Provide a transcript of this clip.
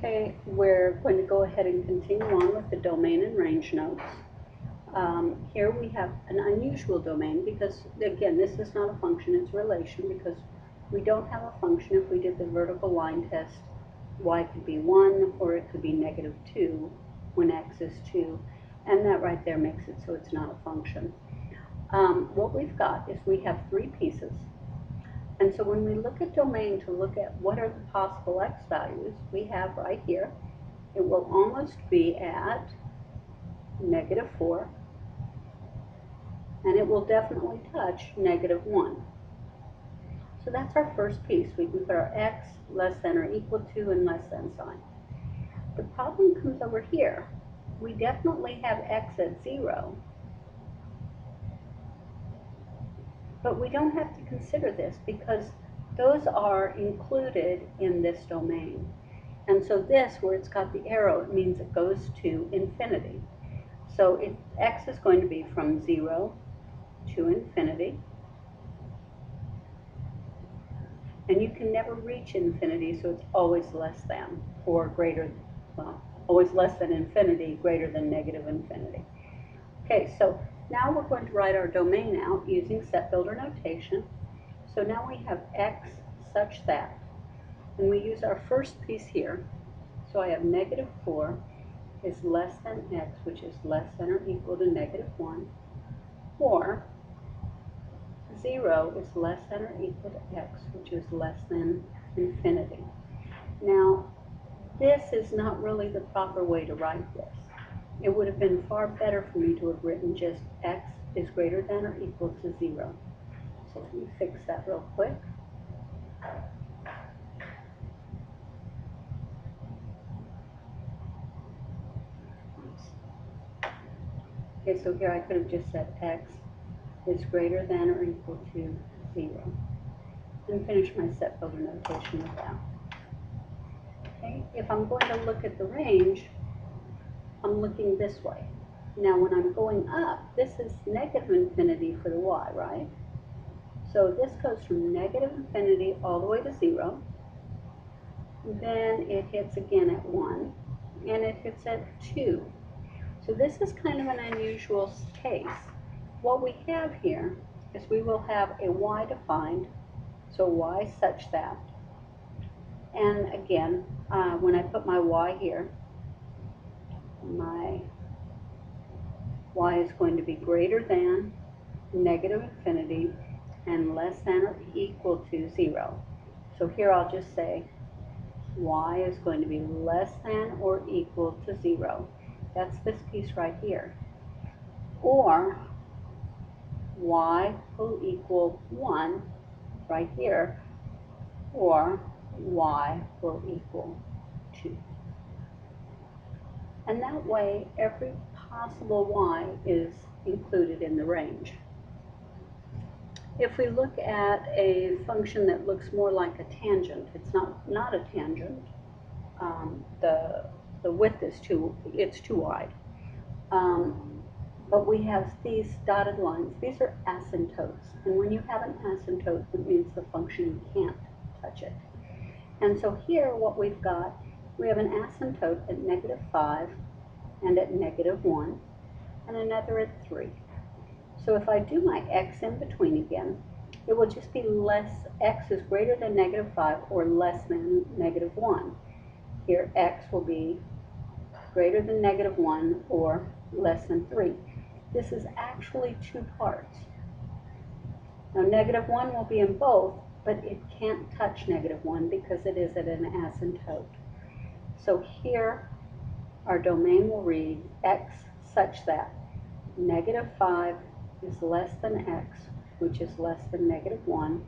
Okay, we're going to go ahead and continue on with the domain and range notes. Here we have an unusual domain because, again, this is not a function, it's a relation, because we don't have a function. If we did the vertical line test, y could be 1 or it could be -2 when x is 2, and that right there makes it so it's not a function. What we've got is we have 3 pieces. And so when we look at domain to look at what are the possible x values, we have right here, it will almost be at -4, and it will definitely touch -1. So that's our first piece. We can put our x less than or equal to and less than sign. The problem comes over here. We definitely have x at 0, but we don't have to consider this because those are included in this domain. And so this, where it's got the arrow, it means it goes to infinity. So x is going to be from 0 to infinity. And you can never reach infinity, so it's always less than or greater, well, always less than infinity, greater than -infinity. Okay, so now we're going to write our domain out using set builder notation. So now we have x such that, and we use our first piece here. So I have -4 is less than x, which is less than or equal to -1, or 0 is less than or equal to x, which is less than infinity. Now, this is not really the proper way to write this. It would have been far better for me to have written just x is greater than or equal to 0. So let me fix that real quick. Okay, so here I could have just said x is greater than or equal to 0. And finish my set builder notation with that. Okay, if I'm going to look at the range, I'm looking this way. Now when I'm going up, this is -infinity for the y, right? So this goes from -infinity all the way to 0. Then it hits again at 1, and it hits at 2. So this is kind of an unusual case. What we have here is we will have a y defined, so y such that. And again, when I put my y here, my y is going to be greater than -infinity and less than or equal to 0. So here I'll just say y is going to be less than or equal to 0. That's this piece right here. Or y will equal 1 right here, or y will equal 2. And that way, every possible y is included in the range. If we look at a function that looks more like a tangent, it's not a tangent. The width is it's too wide. But we have these dotted lines. These are asymptotes. And when you have an asymptote, it means the function can't touch it. And so here what we've got, we have an asymptote at -5 and at -1 and another at 3. So if I do my x in between again, it will just be x is greater than -5 or less than -1. Here x will be greater than -1 or less than 3. This is actually 2 parts. Now -1 will be in both, but it can't touch -1 because it is at an asymptote. So here our domain will read x such that -5 is less than x, which is less than -1,